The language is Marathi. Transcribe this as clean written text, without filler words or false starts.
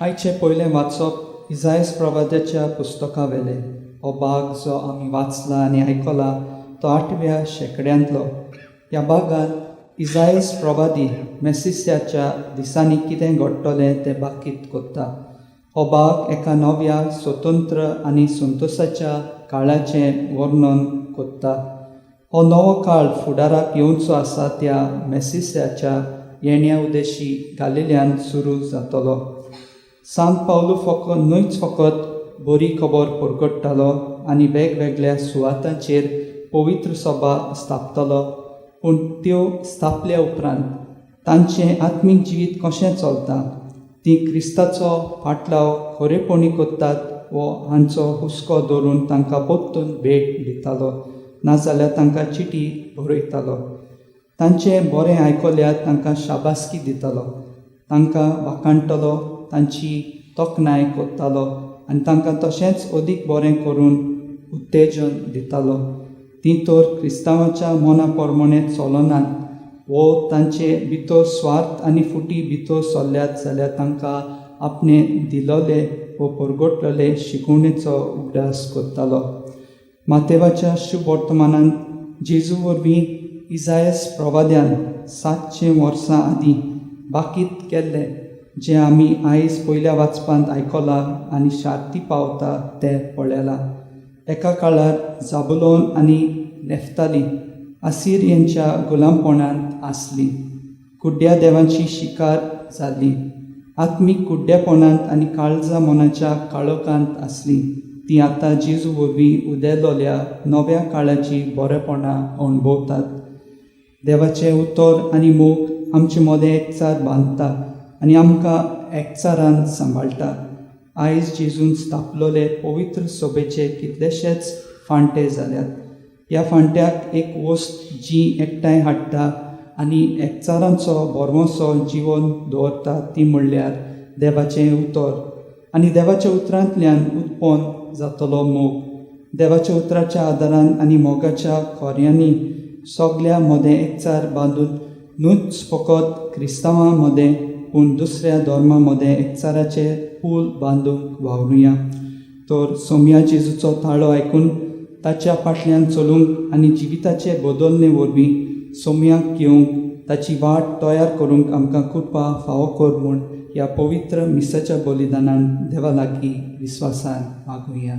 आयचे पयलें वाचप इसायास प्रवाद्याच्या पुस्तका वेले. हो भाग जो आमी वाचला आनी आयकला तो 8व्या शेंकड्यांतलो. ह्या भागांत इसायास प्रवादी मेसिसाच्या दिसांनी कितें घडटलें तें बाकीत कोत्ता. हो भाग एका नव्या स्वतंत्र आनी संतोशाच्या काळाचें वर्णन कोत्ता. हो नवो काळ फुडाराक येवचो आसा त्या मेसिसाच्या येण्या उदेशी गालिल्यांत सुरू जातलो. सांत पावलो न्हयच फकत बरी खबर परगट्टालो आनी वेगवेगळ्या सुवातांचेर पवित्र सभा स्थापतलो, पूण त्यो स्थापल्या उपरांत तांचें आत्मीक जिवीत कशें चलता, ती क्रिस्ताचो फाटलाव खरेपणी कोत्तात वो हांचो हुस्को दवरून तांकां परतून भेट दितालो, नाजाल्यार तांकां चिटी बरयतालो. तांचें बरें आयकल्यार तांकां शाबासकी दितालो, तांकां वाखाणटलो, तांची तोखणाय कोत्तालो आनी तांकां तशेंच अदीक बरें करून उत्तेजन दितालो. तीं तर क्रिस्तांवाच्या मना प्रमाणें चलनात वो तांचे भितर स्वार्थ आनी फुटी भितर चल्ल्यात जाल्यार तांकां आपणें दिलोले वो परगटलेले शिकवणेचो उगडास कोत्तालो. मातेवाच्या शुभ वर्तमानांत जेजू वरवीं इसायास प्रवाद्यान 700 वर्सां आदीं बाकीत केल्लें जें आमी आयज पयल्या वाचपांत आयकलां आनी शार्ती पावता तें पळयलां. एका काळार जाबुलोन आनी नेफ्ताली असिरियनच्या गुलामपणांत आसलीं. कुड्ड्या देवांची शिकार जाल्ली. आत्मीक कुड्डेपणांत आनी काळजा मनाच्या काळोखांत आसलीं. तीं आतां जेजू वरवीं उदेलोल्या नव्या काळाची बरेपणां अणभवतात. देवाचें उतर आनी मोग आमचे मदें एकचार बांदता आनी आमकां एकचारान सांबाळटा. आयज जेजून स्थापलोले पवित्र सभेचे कितलेशेच फांटे जाल्यात. ह्या फांट्याक एक वस्त जी एकठांय हाडटा आनी एकचारांचो बरवोसो जिवन दवरता ती म्हणल्यार देवाचें उतर आनी देवाच्या उतरांतल्यान उत्पन्न जातलो मोग. देवाच्या उतराच्या आदारान आनी मोगाच्या खोऱ्यांनी सगळ्या मदें एकचार बांदून न्हूच फकत क्रिस्तांवां मदें पूण दुसऱ्या धर्मा मदें एकचाराचे पूल बांदूंक वावरुया. तर सोम्या जेजूचो ताळो आयकून ताच्या फाटल्यान चलूंक आनी जिविताचे बदलणे वरवीं सोम्याक घेवंक ताची वाट तयार करूंक आमकां कृपा फावो कर म्हूण ह्या पवित्र मिसाच्या बलिदानान देवा लागीं विस्वासान मागुया.